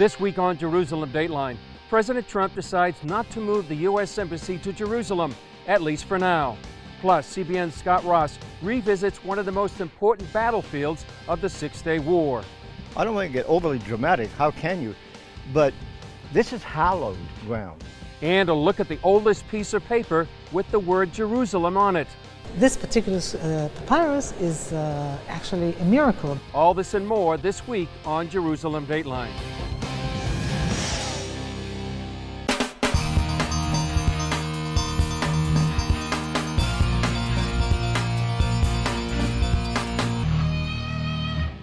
This week on Jerusalem Dateline, President Trump decides not to move the U.S. Embassy to Jerusalem, at least for now. Plus, CBN's Scott Ross revisits one of the most important battlefields of the Six-Day War. I don't want to get overly dramatic, how can you? But this is hallowed ground. And a look at the oldest piece of paper with the word Jerusalem on it. This particular papyrus is actually a miracle. All this and more this week on Jerusalem Dateline.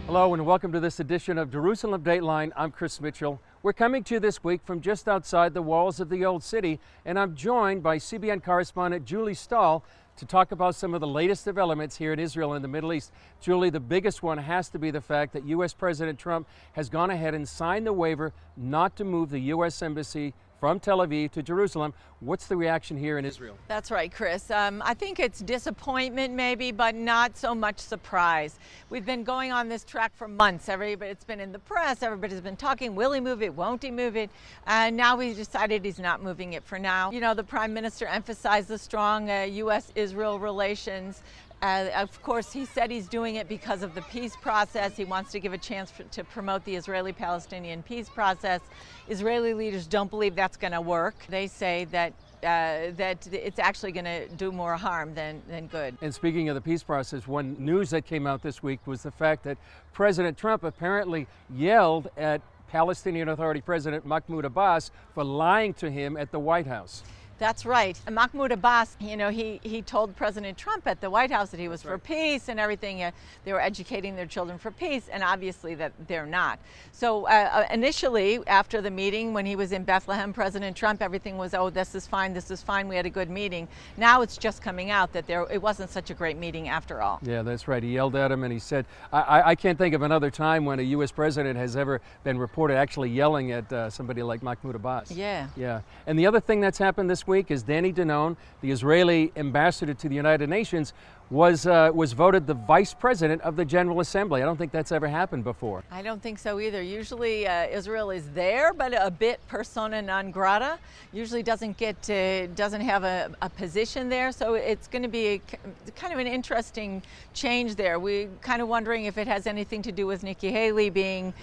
Hello and welcome to this edition of Jerusalem Dateline. I'm Chris Mitchell. We're coming to you this week from just outside the walls of the Old City, and I'm joined by CBN correspondent Julie Stahl to talk about some of the latest developments here in Israel and the Middle East. Julie, the biggest one has to be the fact that U.S. President Trump has gone ahead and signed the waiver not to move the U.S. Embassy from Tel Aviv to Jerusalem. What's the reaction here in Israel? That's right, Chris. I think it's disappointment maybe, but not so much surprise. We've been going on this track for months. It's been in the press. Everybody's been talking, will he move it, won't he move it? And now we've decided he's not moving it for now. You know, the Prime Minister emphasized the strong U.S.-Israel relations. Of course, he said he's doing it because of the peace process. He wants to give a chance to promote the Israeli-Palestinian peace process. Israeli leaders don't believe that's going to work. They say that it's actually going to do more harm than good. And speaking of the peace process, one news that came out this week was the fact that President Trump apparently yelled at Palestinian Authority President Mahmoud Abbas for lying to him at the White House. That's right. Mahmoud Abbas, you know, he told President Trump at the White House that he was for peace and everything. They were educating their children for peace, and obviously that they're not. So initially, after the meeting, when he was in Bethlehem, President Trump, everything was, oh, this is fine, we had a good meeting. Now it's just coming out that it wasn't such a great meeting after all. Yeah, that's right. He yelled at him and he said, I can't think of another time when a U.S. president has ever been reported actually yelling at somebody like Mahmoud Abbas. Yeah. Yeah. And the other thing that's happened this week is Danny Danon, the Israeli ambassador to the United Nations, was voted the vice president of the General Assembly. I don't think that's ever happened before. I don't think so either. Usually Israel is there, but a bit persona non grata. Usually doesn't have a position there. So it's going to be kind of an interesting change there. We're kind of wondering if it has anything to do with Nikki Haley being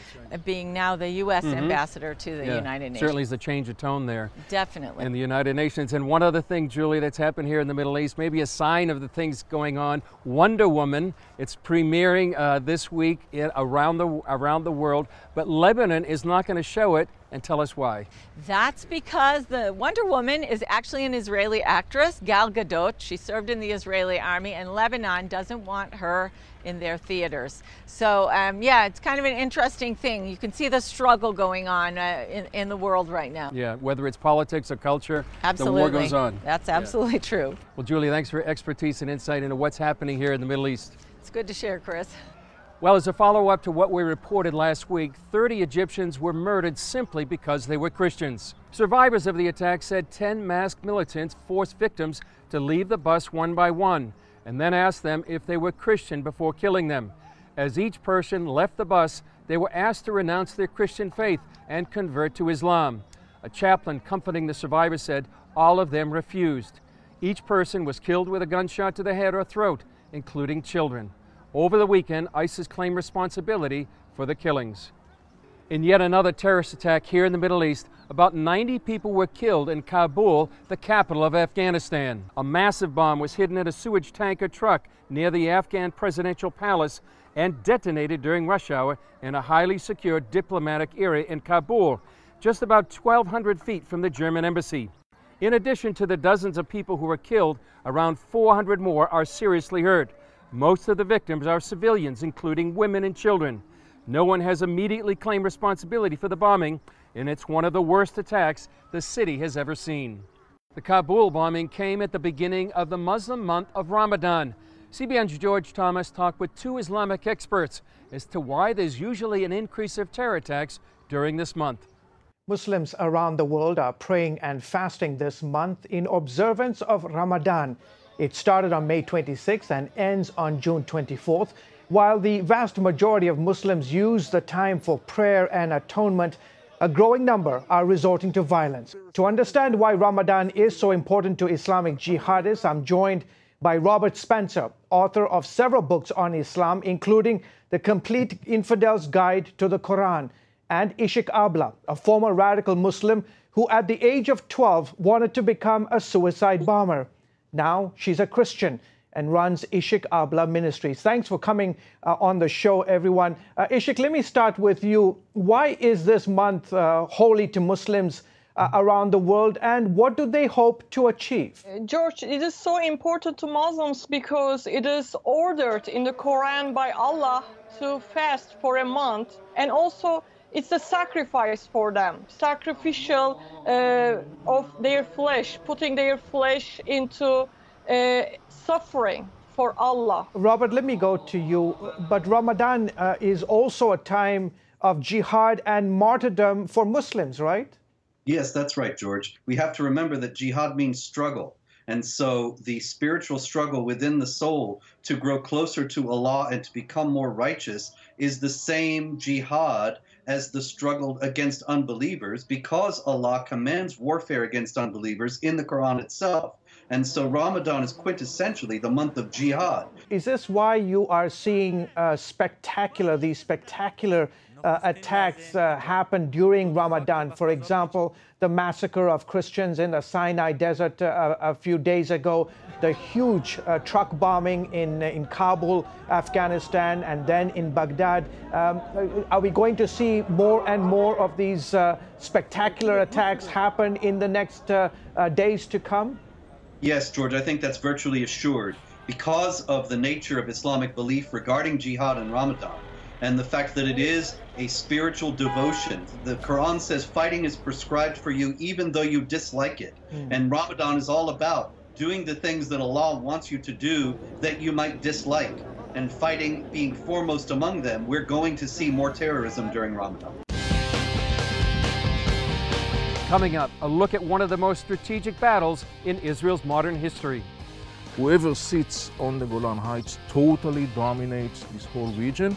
now the U.S. ambassador to the United Nations. Certainly is a change of tone there. Definitely. In the United Nations. And one other thing, Julie, that's happened here in the Middle East, maybe a sign of the things going on. Wonder Woman, it's premiering this week around the world, but Lebanon is not going to show it, and tell us why. That's because the Wonder Woman is actually an Israeli actress, Gal Gadot. She served in the Israeli army, and Lebanon doesn't want her in their theaters. So yeah, it's kind of an interesting thing. You can see the struggle going on in the world right now. Yeah, whether it's politics or culture, absolutely. The war goes on. That's absolutely true. Well, Julie, thanks for your expertise and insight into what's happening here in the Middle East. It's good to share, Chris. Well, as a follow-up to what we reported last week, 30 Egyptians were murdered simply because they were Christians. Survivors of the attack said 10 masked militants forced victims to leave the bus one by one and then asked them if they were Christian before killing them. As each person left the bus, they were asked to renounce their Christian faith and convert to Islam. A chaplain comforting the survivors said all of them refused. Each person was killed with a gunshot to the head or throat, including children. Over the weekend, ISIS claimed responsibility for the killings. In yet another terrorist attack here in the Middle East, about 90 people were killed in Kabul, the capital of Afghanistan. A massive bomb was hidden in a sewage tanker truck near the Afghan presidential palace and detonated during rush hour in a highly secure diplomatic area in Kabul, just about 1,200 feet from the German embassy. In addition to the dozens of people who were killed, around 400 more are seriously hurt. Most of the victims are civilians, including women and children. No one has immediately claimed responsibility for the bombing, and it's one of the worst attacks the city has ever seen. The Kabul bombing came at the beginning of the Muslim month of Ramadan. CBN's George Thomas talked with two Islamic experts as to why there's usually an increase of terror attacks during this month. Muslims around the world are praying and fasting this month in observance of Ramadan. It started on May 26th and ends on June 24th. While the vast majority of Muslims use the time for prayer and atonement, a growing number are resorting to violence. To understand why Ramadan is so important to Islamic jihadists, I'm joined by Robert Spencer, author of several books on Islam, including The Complete Infidel's Guide to the Quran, and Ishik Abla, a former radical Muslim who at the age of 12 wanted to become a suicide bomber. Now she's a Christian and runs Ishik Abla Ministries. Thanks for coming on the show, everyone. Ishik, let me start with you. Why is this month holy to Muslims around the world, and what do they hope to achieve? George, it is so important to Muslims because it is ordered in the Quran by Allah to fast for a month, and also it's a sacrifice for them, sacrificial of their flesh, putting their flesh into suffering for Allah. Robert, let me go to you. But Ramadan is also a time of jihad and martyrdom for Muslims, right? Yes, that's right, George. We have to remember that jihad means struggle. And so the spiritual struggle within the soul to grow closer to Allah and to become more righteous is the same jihad as the struggle against unbelievers, because Allah commands warfare against unbelievers in the Quran itself. And so Ramadan is quintessentially the month of jihad. Is this why you are seeing these spectacular attacks happen during Ramadan? For example, the massacre of Christians in the Sinai Desert a few days ago, the huge truck bombing in Kabul, Afghanistan, and then in Baghdad. Are we going to see more and more of these spectacular attacks happen in the next days to come? Yes, George, I think that's virtually assured because of the nature of Islamic belief regarding jihad and Ramadan, and the fact that it is a spiritual devotion. The Quran says fighting is prescribed for you even though you dislike it. And Ramadan is all about doing the things that Allah wants you to do that you might dislike, and fighting being foremost among them. We're going to see more terrorism during Ramadan. Coming up, a look at one of the most strategic battles in Israel's modern history. Whoever sits on the Golan Heights totally dominates this whole region.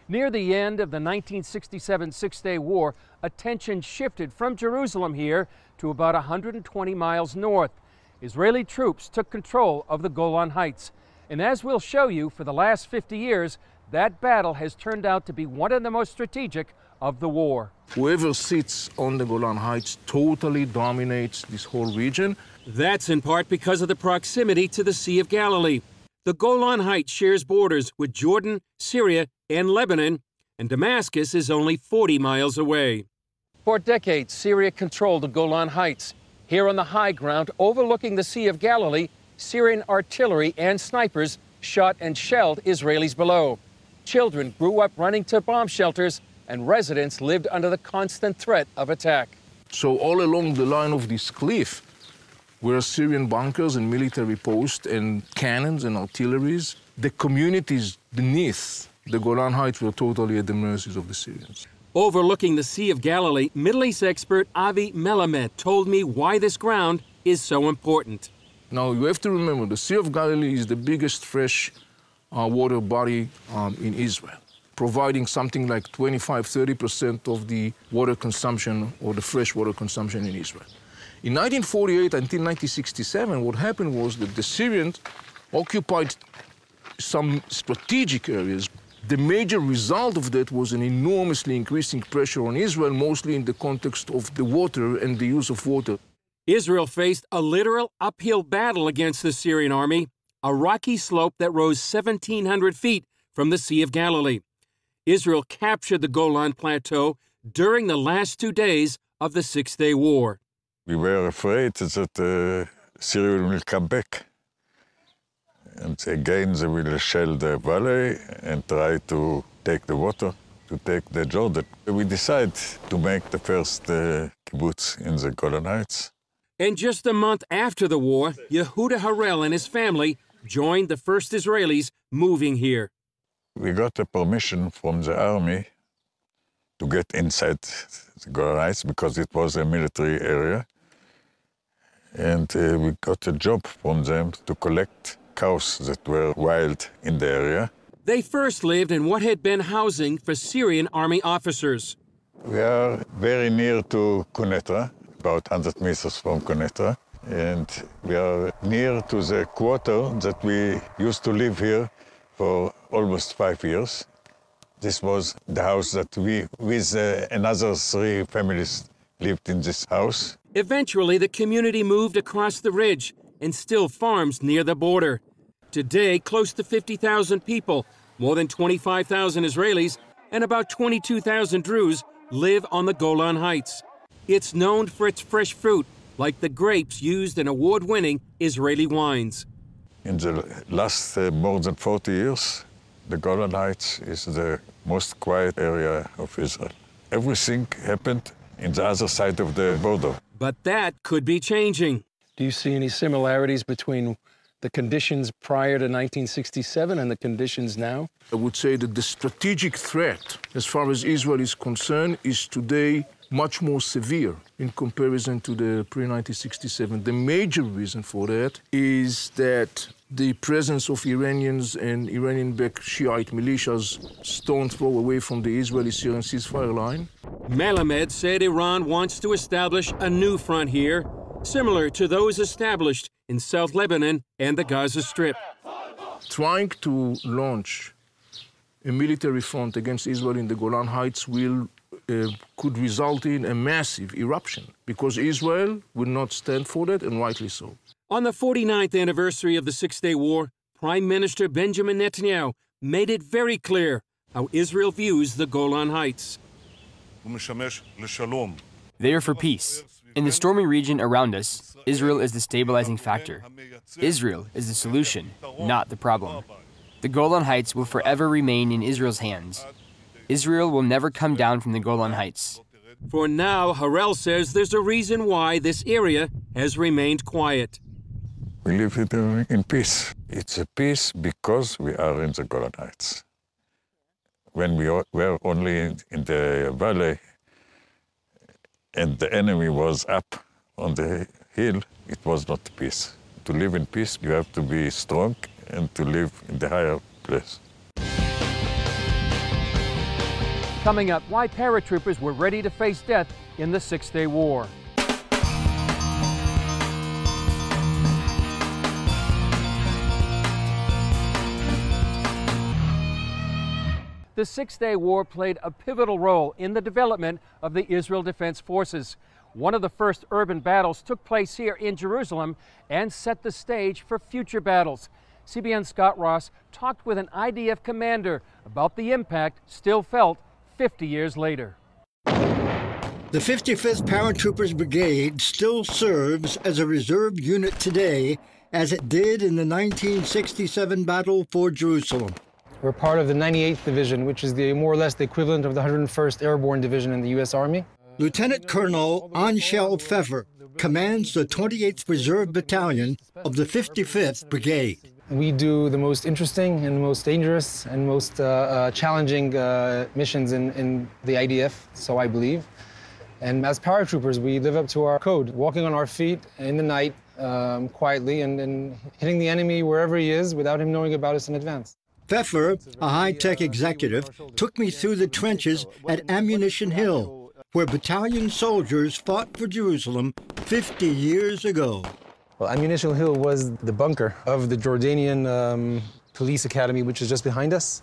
Near the end of the 1967 Six-Day War, attention shifted from Jerusalem here to about 120 miles north. Israeli troops took control of the Golan Heights. And as we'll show you, for the last 50 years, that battle has turned out to be one of the most strategic of the war. Whoever sits on the Golan Heights totally dominates this whole region. That's in part because of the proximity to the Sea of Galilee. The Golan Heights shares borders with Jordan, Syria, and Lebanon, and Damascus is only 40 miles away. For decades, Syria controlled the Golan Heights. Here on the high ground overlooking the Sea of Galilee, Syrian artillery and snipers shot and shelled Israelis below. Children grew up running to bomb shelters, and residents lived under the constant threat of attack. So all along the line of this cliff were Syrian bunkers and military posts and cannons and artilleries. The communities beneath the Golan Heights were totally at the mercies of the Syrians. Overlooking the Sea of Galilee, Middle East expert Avi Melamed told me why this ground is so important. Now, you have to remember, the Sea of Galilee is the biggest fresh water body in Israel, providing something like 25–30% of the water consumption or the fresh water consumption in Israel. In 1948 until 1967, what happened was that the Syrians occupied some strategic areas. The major result of that was an enormously increasing pressure on Israel, mostly in the context of the water and the use of water. Israel faced a literal uphill battle against the Syrian army, a rocky slope that rose 1,700 feet from the Sea of Galilee. Israel captured the Golan Plateau during the last 2 days of the Six-Day War. We were afraid that Syria will come back. And again, they will shell the valley and try to take the water, to take the Jordan. We decided to make the first kibbutz in the Golan Heights. And just a month after the war, Yehuda Harel and his family joined the first Israelis moving here. We got a permission from the army to get inside the Golan Heights because it was a military area. And we got a job from them to collect cows that were wild in the area. They first lived in what had been housing for Syrian army officers. We are very near to Quneitra, about 100 meters from Quneitra. And we are near to the quarter that we used to live here for almost 5 years. This was the house that we, with another 3 families, lived in this house. Eventually, the community moved across the ridge and still farms near the border. Today, close to 50,000 people, more than 25,000 Israelis, and about 22,000 Druze live on the Golan Heights. It's known for its fresh fruit, like the grapes used in award-winning Israeli wines. In the last more than 40 years, the Golan Heights is the most quiet area of Israel. Everything happened in the other side of the border. But that could be changing. Do you see any similarities between the conditions prior to 1967 and the conditions now? I would say that the strategic threat, as far as Israel is concerned, is today much more severe in comparison to the pre-1967. The major reason for that is that the presence of Iranians and Iranian-backed Shiite militias stone's throw away from the Israeli-Syrian ceasefire line. Melamed said Iran wants to establish a new front here, similar to those established in South Lebanon and the Gaza Strip. Trying to launch a military front against Israel in the Golan Heights could result in a massive eruption, because Israel would not stand for that, and rightly so. On the 49th anniversary of the Six-Day War, Prime Minister Benjamin Netanyahu made it very clear how Israel views the Golan Heights. They are for peace. In the stormy region around us, Israel is the stabilizing factor. Israel is the solution, not the problem. The Golan Heights will forever remain in Israel's hands. Israel will never come down from the Golan Heights. For now, Harel says there's a reason why this area has remained quiet. We live here in peace. It's a peace because we are in the Golan Heights. When we were only in the valley and the enemy was up on the hill, it was not peace. To live in peace, you have to be strong and to live in the higher place. Coming up, why paratroopers were ready to face death in the Six-Day War. The Six-Day War played a pivotal role in the development of the Israel Defense Forces. One of the first urban battles took place here in Jerusalem and set the stage for future battles. CBN's Scott Ross talked with an IDF commander about the impact still felt 50 years later. The 55th Paratroopers Brigade still serves as a reserve unit today, as it did in the 1967 battle for Jerusalem. We're part of the 98th Division, which is more or less the equivalent of the 101st Airborne Division in the U.S. Army. Lieutenant Colonel Anshel Pfeffer commands the 28th Reserve Battalion of the 55th Brigade. We do the most interesting and most dangerous and most challenging missions in the IDF, so I believe. And as paratroopers, we live up to our code, walking on our feet in the night quietly and hitting the enemy wherever he is without him knowing about us in advance. Pfeffer, a high-tech executive, took me through the trenches at Ammunition Hill, where battalion soldiers fought for Jerusalem 50 years ago. Well, Ammunition Hill was the bunker of the Jordanian police academy, which is just behind us.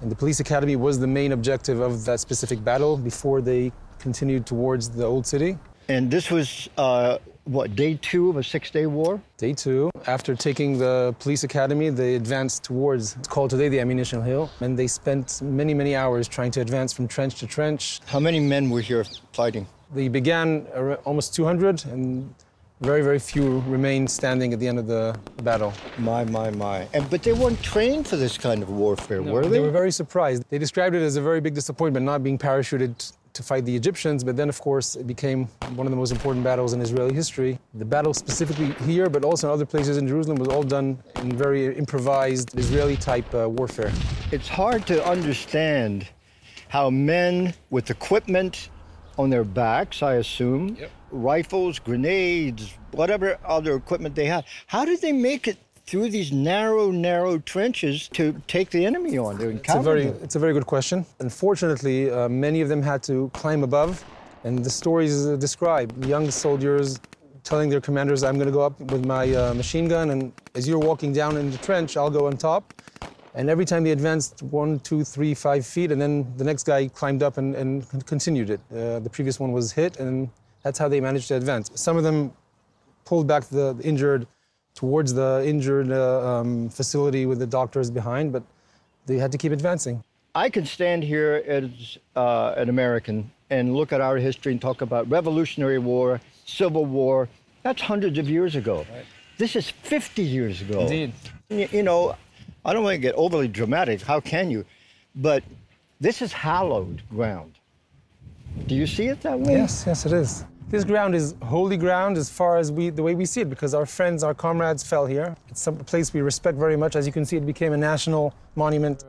And the police academy was the main objective of that specific battle before they continued towards the old city. And this was, what, day 2 of a 6-day war? Day 2. After taking the police academy, they advanced towards, it's called today the Ammunition Hill, and they spent many, many hours trying to advance from trench to trench. How many men were here fighting? They began almost 200, and very, very few remained standing at the end of the battle. My. But they weren't trained for this kind of warfare, were they? They were very surprised. They described it as a very big disappointment not being parachuted to fight the Egyptians, but then, of course, it became one of the most important battles in Israeli history. The battle specifically here, but also in other places in Jerusalem, was all done in very improvised Israeli-type warfare. It's hard to understand how men with equipment on their backs, I assume, rifles, grenades, whatever other equipment they had. How did they make it through these narrow trenches to take the enemy on, to encounter them? It's a very good question. Unfortunately, many of them had to climb above, and the stories describe young soldiers telling their commanders, I'm going to go up with my machine gun, and as you're walking down in the trench, I'll go on top. And every time they advanced 1, 2, 3, 5 feet, and then the next guy climbed up and continued it. The previous one was hit, and that's how they managed to advance. Some of them pulled back the injured towards the injured facility with the doctors behind, but they had to keep advancing. I can stand here as an American and look at our history and talk about Revolutionary War, Civil War. That's hundreds of years ago. Right. This is 50 years ago. Indeed. You know, I don't want to get overly dramatic, how can you? But this is hallowed ground. Do you see it that way? Yes, yes it is. This ground is holy ground as far as the way we see it, because our friends, our comrades fell here. It's a place we respect very much. As you can see, it became a national monument.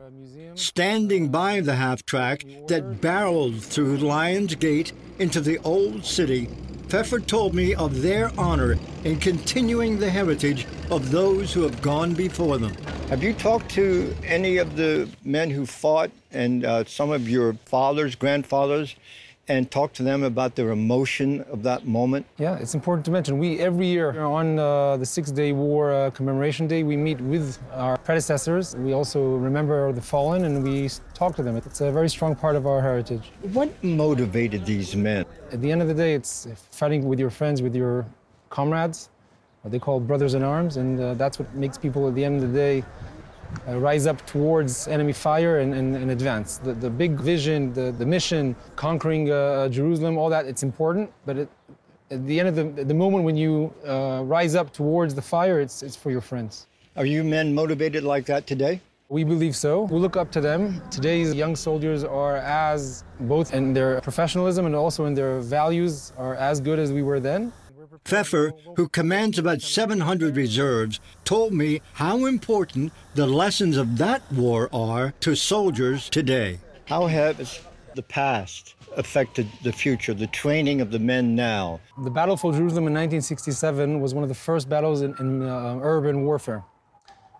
Standing by the half-track that barreled through Lion's Gate into the old city, Pfeffer told me of their honor in continuing the heritage of those who have gone before them. Have you talked to any of the men who fought and some of your fathers, grandfathers, and talk to them about their emotion of that moment? Yeah, it's important to mention. We, every year on the Six-Day War Commemoration Day, we meet with our predecessors. We also remember the fallen and we talk to them. It's a very strong part of our heritage. What motivated these men? At the end of the day, it's fighting with your friends, with your comrades, what they call brothers in arms, and that's what makes people at the end of the day rise up towards enemy fire and advance. The big vision, the mission, conquering Jerusalem, all that, it's important, but at the end of the moment when you rise up towards the fire, it's for your friends. Are you men motivated like that today? We believe so. We look up to them. Today's young soldiers are as, both in their professionalism and also in their values, are as good as we were then. Pfeffer, who commands about 700 reserves, told me how important the lessons of that war are to soldiers today. How has the past affected the future, the training of the men now? The battle for Jerusalem in 1967 was one of the first battles in urban warfare.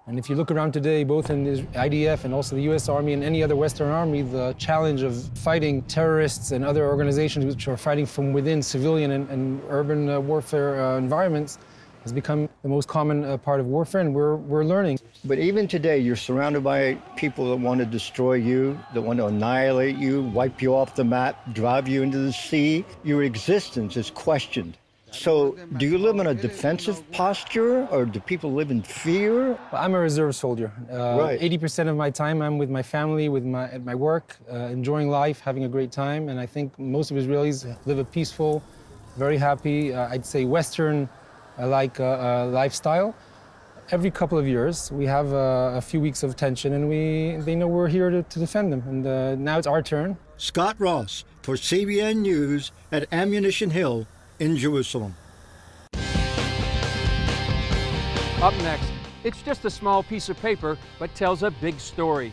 And if you look around today, both in the IDF and also the US Army and any other Western army, the challenge of fighting terrorists and other organizations which are fighting from within civilian and urban warfare environments has become the most common part of warfare, and we're learning. But even today, you're surrounded by people that want to destroy you, that want to annihilate you, wipe you off the map, drive you into the sea. Your existence is questioned. So do you live in a defensive posture, or do people live in fear? Well, I'm a reserve soldier. Right. 80% of my time I'm with my family, at my work, enjoying life, having a great time. And I think most of Israelis live a peaceful, very happy, I'd say Western-like lifestyle. Every couple of years, we have a few weeks of tension, and they know we're here to defend them. And now it's our turn. Scott Ross for CBN News at Ammunition Hill in Jerusalem. Up next, it's just a small piece of paper, but tells a big story.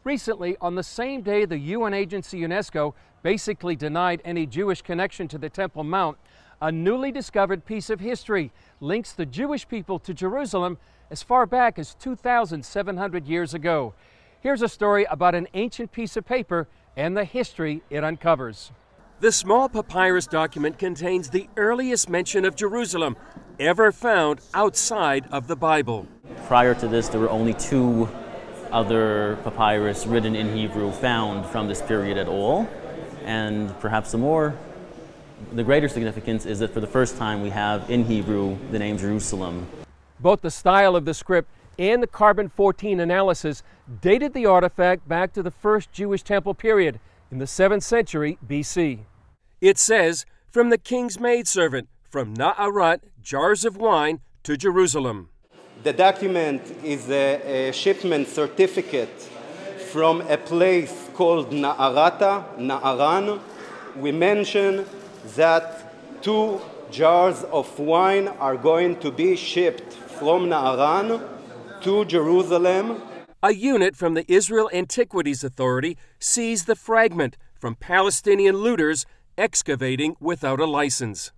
Recently, on the same day the UN agency UNESCO basically denied any Jewish connection to the Temple Mount, a newly discovered piece of history links the Jewish people to Jerusalem as far back as 2,700 years ago. Here's a story about an ancient piece of paper and the history it uncovers. The small papyrus document contains the earliest mention of Jerusalem ever found outside of the Bible. Prior to this, there were only 2 other papyrus written in Hebrew found from this period at all. And perhaps the greater significance is that for the first time we have in Hebrew the name Jerusalem. Both the style of the script and the carbon-14 analysis dated the artifact back to the first Jewish temple period in the 7th century BC. It says, from the king's maidservant, from Na'arat, jars of wine, to Jerusalem. The document is a shipment certificate from a place called Na'aran. We mention that 2 jars of wine are going to be shipped from Na'aran to Jerusalem. A unit from the Israel Antiquities Authority seized the fragment from Palestinian looters excavating without a license.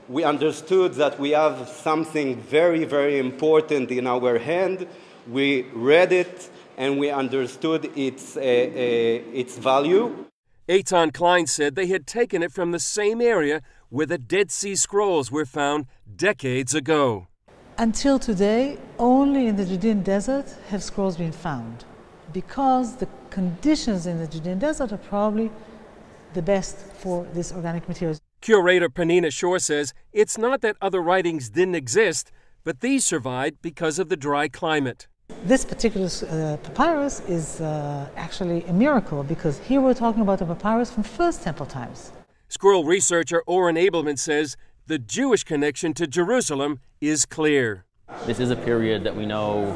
We understood that we have something very, very important in our hand. We read it and we understood its value. Eitan Klein said they had taken it from the same area where the Dead Sea Scrolls were found decades ago. Until today, only in the Judean desert have scrolls been found, because the conditions in the Judean desert are probably the best for this organic material. Curator Panina Shore says it's not that other writings didn't exist, but these survived because of the dry climate. This particular papyrus is actually a miracle, because here we're talking about a papyrus from First Temple times. Scroll researcher Oren Abelman says the Jewish connection to Jerusalem is clear. This is a period that we know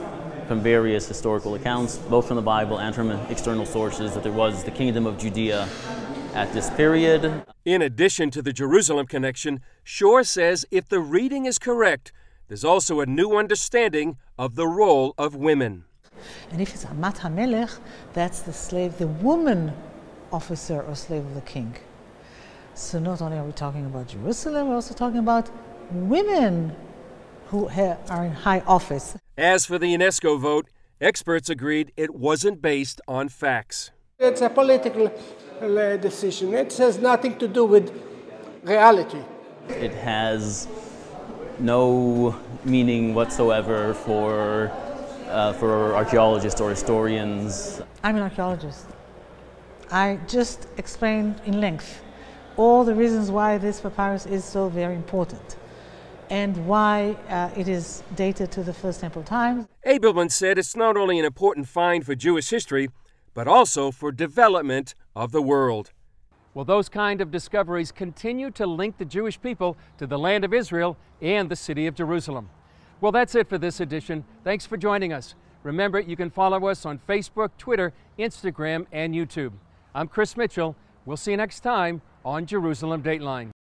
from various historical accounts, both from the Bible and from external sources, that there was the kingdom of Judea at this period. In addition to the Jerusalem connection, Shore says if the reading is correct, there's also a new understanding of the role of women. And if it's Amat HaMelech, that's the slave, the woman officer or slave of the king. So not only are we talking about Jerusalem, we're also talking about women who are in high office. As for the UNESCO vote, experts agreed it wasn't based on facts. It's a political decision. It has nothing to do with reality. It has no meaning whatsoever for archaeologists or historians. I'm an archaeologist. I just explained in length all the reasons why this papyrus is so very important and why it is dated to the First Temple times. Abelman said it's not only an important find for Jewish history, but also for development of the world. Well, those kind of discoveries continue to link the Jewish people to the land of Israel and the city of Jerusalem. Well, that's it for this edition. Thanks for joining us. Remember, you can follow us on Facebook, Twitter, Instagram, and YouTube. I'm Chris Mitchell. We'll see you next time on Jerusalem Dateline.